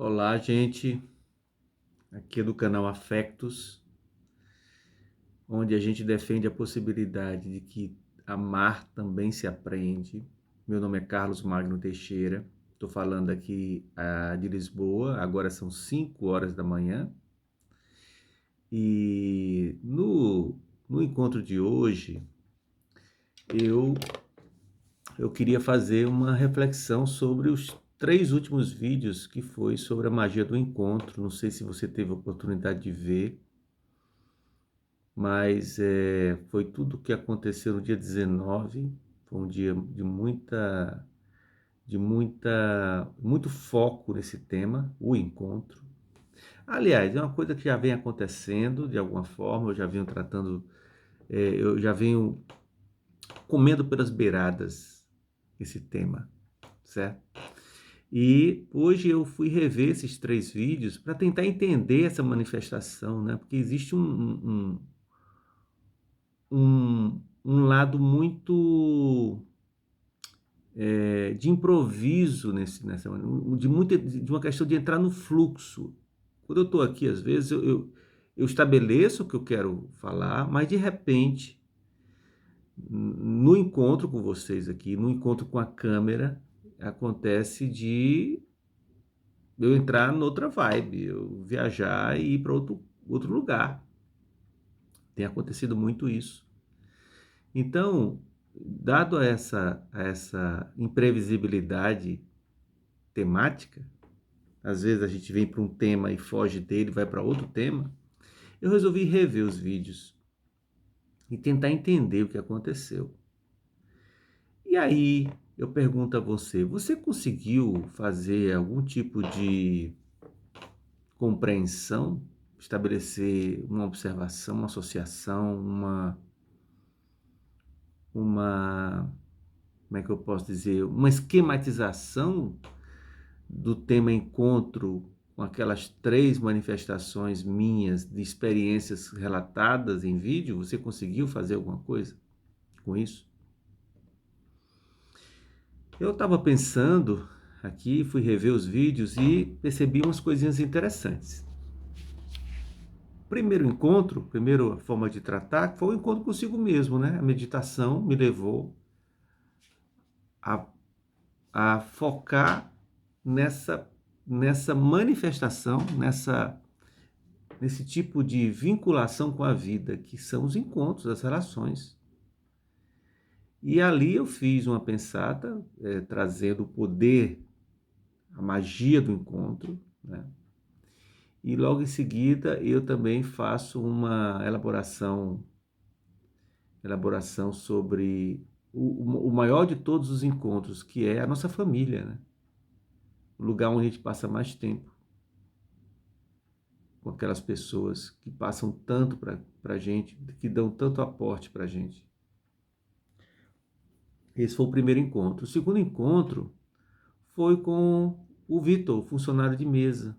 Olá, gente. Aqui é do canal Afectos, onde a gente defende a possibilidade de que amar também se aprende. Meu nome é Carlos Magno Teixeira. Estou falando aqui de Lisboa. Agora são 5 horas da manhã. E no encontro de hoje, eu, eu queria fazer uma reflexão sobre os 3 últimos vídeos que foi sobre a magia do encontro. Não sei se você teve a oportunidade de ver. Mas foi tudo o que aconteceu no dia 19, foi um dia muito foco nesse tema, o encontro. Aliás, é uma coisa que já vem acontecendo de alguma forma, eu já venho tratando, eu já venho comendo pelas beiradas esse tema, certo? E hoje eu fui rever esses 3 vídeos para tentar entender essa manifestação, né? Porque existe um lado muito de improviso de uma questão de entrar no fluxo. Quando eu estou aqui, às vezes, eu estabeleço o que eu quero falar, mas de repente, no encontro com vocês aqui, no encontro com a câmera, acontece de eu entrar noutra vibe, eu viajar e ir para outro lugar. Tem acontecido muito isso. Então, dado essa imprevisibilidade temática, às vezes a gente vem para um tema e foge dele, vai para outro tema, eu resolvi rever os vídeos e tentar entender o que aconteceu. E aí, eu pergunto a você, você conseguiu fazer algum tipo de compreensão, estabelecer uma observação, uma associação, uma como é que eu posso dizer, uma esquematização do tema encontro com aquelas 3 manifestações minhas de experiências relatadas em vídeo? Você conseguiu fazer alguma coisa com isso? Eu estava pensando aqui, fui rever os vídeos e percebi umas coisinhas interessantes. Primeiro encontro, primeira forma de tratar, foi o encontro consigo mesmo, né? A meditação me levou a, a focar nessa manifestação, nesse tipo de vinculação com a vida, que são os encontros, as relações. E ali eu fiz uma pensata, trazendo o poder, a magia do encontro, né? E logo em seguida eu também faço uma elaboração sobre o maior de todos os encontros, que é a nossa família, né? O lugar onde a gente passa mais tempo com aquelas pessoas que passam tanto para a gente, que dão tanto aporte para a gente. Esse foi o primeiro encontro. O segundo encontro foi com o Vitor, o funcionário de mesa.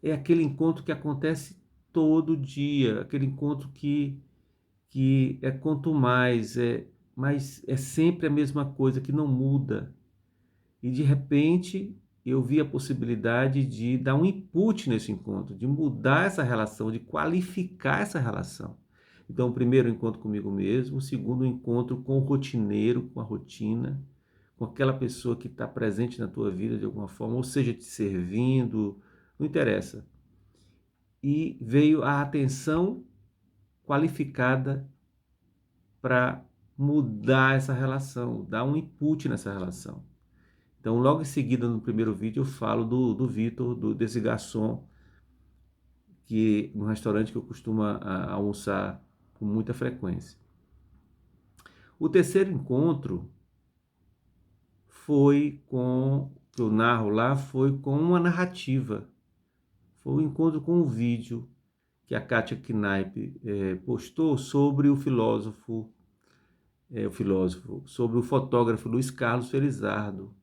É aquele encontro que acontece todo dia, aquele encontro que é quanto mais, mas é sempre a mesma coisa, que não muda. E de repente eu vi a possibilidade de dar um input nesse encontro, de mudar essa relação, de qualificar essa relação. Então, o primeiro encontro comigo mesmo, o segundo encontro com o rotineiro, com a rotina, com aquela pessoa que está presente na tua vida de alguma forma, ou seja, te servindo, não interessa. E veio a atenção qualificada para mudar essa relação, dar um input nessa relação. Então, logo em seguida, no primeiro vídeo, eu falo do Vitor, desse garçom, que no restaurante que eu costumo almoçar com muita frequência. O terceiro encontro que eu narro lá, foi com uma narrativa. Foi um encontro com um vídeo que a Kátia Knaip postou sobre sobre o fotógrafo Luiz Carlos Felizardo.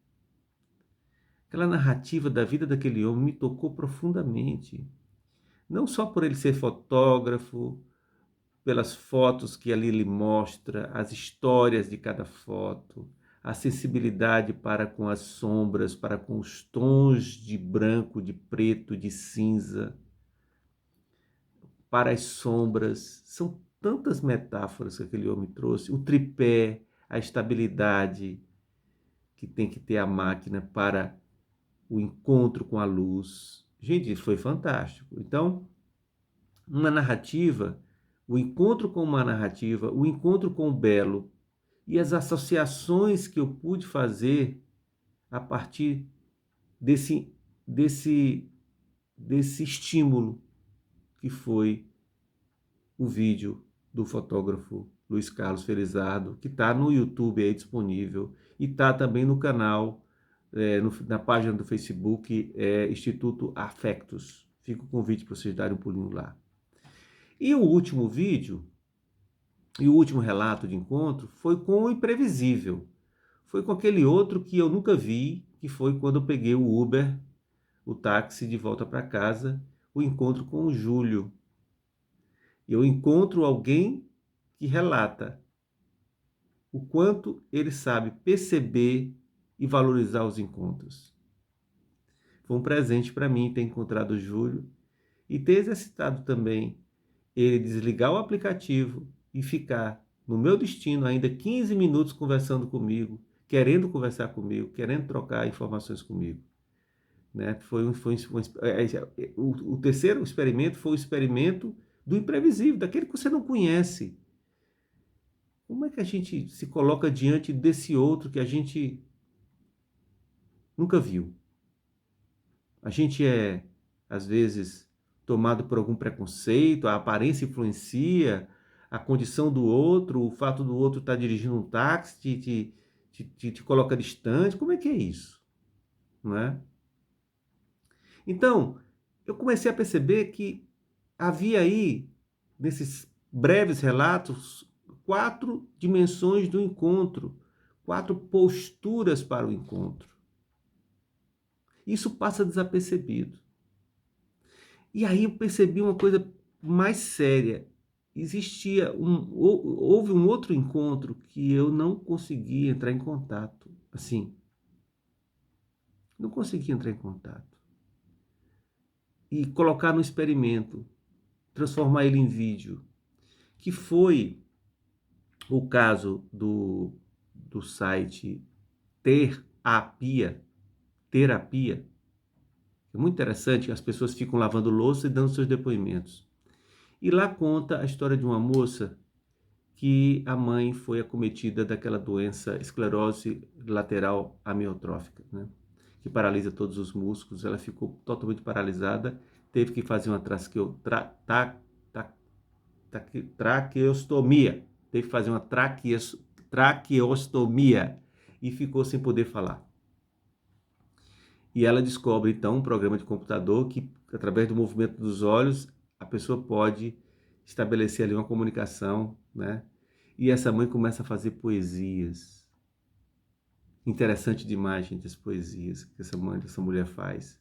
Aquela narrativa da vida daquele homem me tocou profundamente. Não só por ele ser fotógrafo, pelas fotos que ali ele mostra, as histórias de cada foto, a sensibilidade para com as sombras, para com os tons de branco, de preto, de cinza, para as sombras. São tantas metáforas que aquele homem trouxe. O tripé, a estabilidade que tem que ter a máquina para o encontro com a luz. Gente, isso foi fantástico. Então, uma narrativa, o encontro com uma narrativa, o encontro com o belo e as associações que eu pude fazer a partir desse, desse, desse estímulo que foi o vídeo do fotógrafo Luiz Carlos Felizardo, que está no YouTube aí disponível e está também no canal, na página do Facebook, Instituto Afectos. Fica o convite para vocês darem um pulinho lá. E o último vídeo, e o último relato de encontro foi com o imprevisível. Foi com aquele outro que eu nunca vi, que foi quando eu peguei o Uber, o táxi de volta para casa, o encontro com o Júlio. Eu encontro alguém que relata o quanto ele sabe perceber e valorizar os encontros. Foi um presente para mim ter encontrado o Júlio e ter exercitado também ele desligar o aplicativo e ficar no meu destino ainda 15 minutos conversando comigo, querendo conversar comigo, querendo trocar informações comigo. Né? O terceiro experimento foi o experimento do imprevisível, daquele que você não conhece. Como é que a gente se coloca diante desse outro que a gente nunca viu? A gente às vezes, tomado por algum preconceito, a aparência influencia, a condição do outro, o fato do outro estar dirigindo um táxi te coloca distante. Como é que é isso? Não é? Então, eu comecei a perceber que havia aí, nesses breves relatos, 4 dimensões do encontro, 4 posturas para o encontro. Isso passa desapercebido. E aí eu percebi uma coisa mais séria. Houve um outro encontro que eu não consegui entrar em contato. Assim, não consegui entrar em contato. E colocar no experimento, transformar ele em vídeo, que foi o caso do site Terapia. É muito interessante, as pessoas ficam lavando louça e dando seus depoimentos. E lá conta a história de uma moça que a mãe foi acometida daquela doença esclerose lateral amiotrófica, né? Que paralisa todos os músculos. Ela ficou totalmente paralisada, teve que fazer uma traqueostomia. Teve que fazer uma traqueostomia e ficou sem poder falar. E ela descobre, então, um programa de computador que, através do movimento dos olhos, a pessoa pode estabelecer ali uma comunicação, né? E essa mãe começa a fazer poesias. Interessante demais, gente, as poesias que essa mulher faz.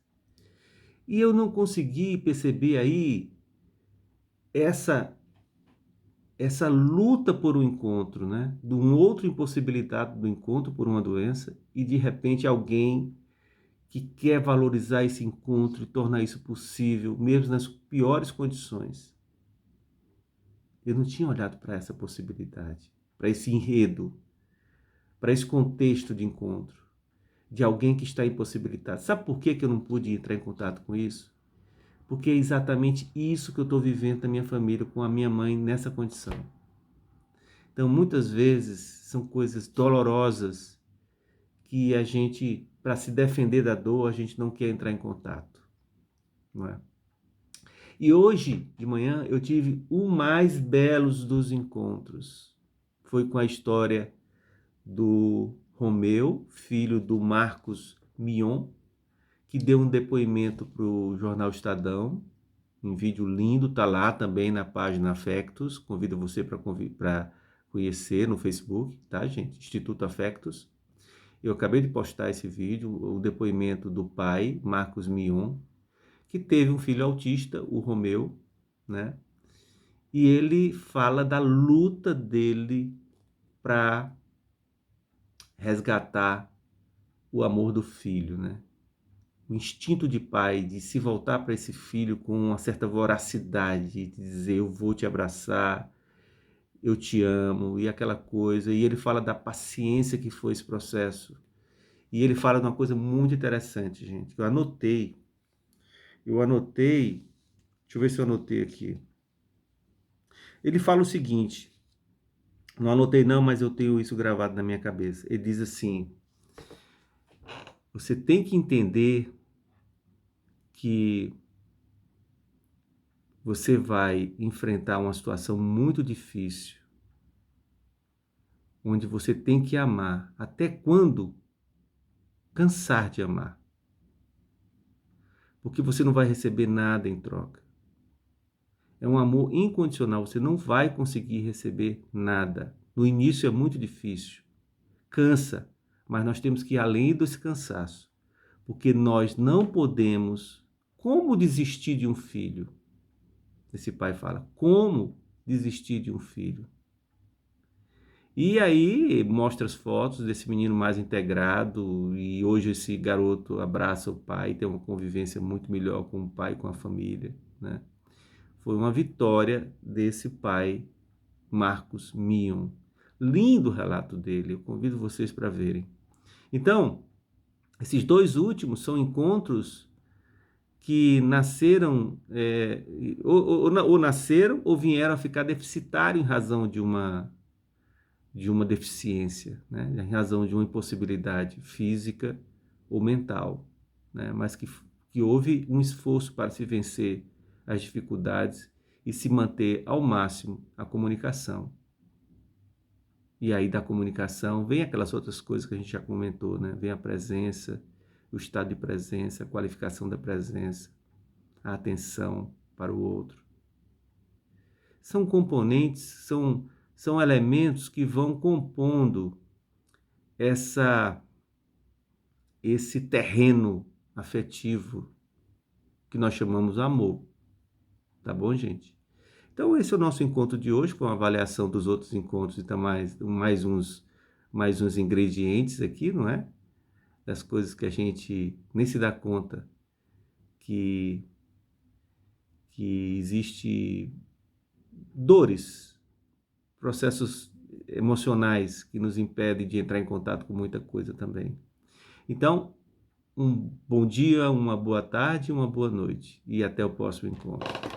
E eu não consegui perceber aí essa luta por um encontro, né? De um outro impossibilitado do encontro por uma doença e, de repente, alguém que quer valorizar esse encontro e tornar isso possível, mesmo nas piores condições. Eu não tinha olhado para essa possibilidade, para esse enredo, para esse contexto de encontro, de alguém que está impossibilitado. Sabe por que eu não pude entrar em contato com isso? Porque é exatamente isso que eu estou vivendo na minha família, com a minha mãe nessa condição. Então, muitas vezes, são coisas dolorosas que a gente, para se defender da dor, a gente não quer entrar em contato. Não é? E hoje, de manhã, eu tive o mais belo dos encontros. Foi com a história do Romeu, filho do Marcos Mion, que deu um depoimento para o jornal Estadão, um vídeo lindo, está lá também na página Afectos. Convido você para conhecer no Facebook, tá, gente? Instituto Afectos. Eu acabei de postar esse vídeo, o depoimento do pai, Marcos Mion, que teve um filho autista, o Romeu, né? E ele fala da luta dele para resgatar o amor do filho, né? O instinto de pai de se voltar para esse filho com uma certa voracidade, de dizer eu vou te abraçar, eu te amo, e aquela coisa. E ele fala da paciência que foi esse processo. E ele fala de uma coisa muito interessante, gente, que eu anotei. Deixa eu ver se eu anotei aqui. Ele fala o seguinte, não anotei não, mas eu tenho isso gravado na minha cabeça. Ele diz assim, você tem que entender que você vai enfrentar uma situação muito difícil, onde você tem que amar, até quando cansar de amar. Porque você não vai receber nada em troca. É um amor incondicional, você não vai conseguir receber nada. No início é muito difícil, cansa, mas nós temos que ir além desse cansaço, porque nós não podemos, como desistir de um filho? Esse pai fala, como desistir de um filho? E aí mostra as fotos desse menino mais integrado, e hoje esse garoto abraça o pai, tem uma convivência muito melhor com o pai e com a família, né? Foi uma vitória desse pai, Marcos Mion. Lindo o relato dele, eu convido vocês para verem. Então, esses dois últimos são encontros que nasceram, ou nasceram ou vieram a ficar deficitários em razão de uma deficiência, né? Em razão de uma impossibilidade física ou mental, né? Mas que houve um esforço para se vencer as dificuldades e se manter ao máximo a comunicação. E aí da comunicação vem aquelas outras coisas que a gente já comentou, né? Vem a presença, o estado de presença, a qualificação da presença, a atenção para o outro. São componentes, são elementos que vão compondo esse terreno afetivo que nós chamamos amor. Tá bom, gente? Então esse é o nosso encontro de hoje, com a avaliação dos outros encontros e então mais uns ingredientes aqui, não é? Das coisas que a gente nem se dá conta que existe dores, processos emocionais que nos impedem de entrar em contato com muita coisa também. Então, um bom dia, uma boa tarde, uma boa noite e até o próximo encontro.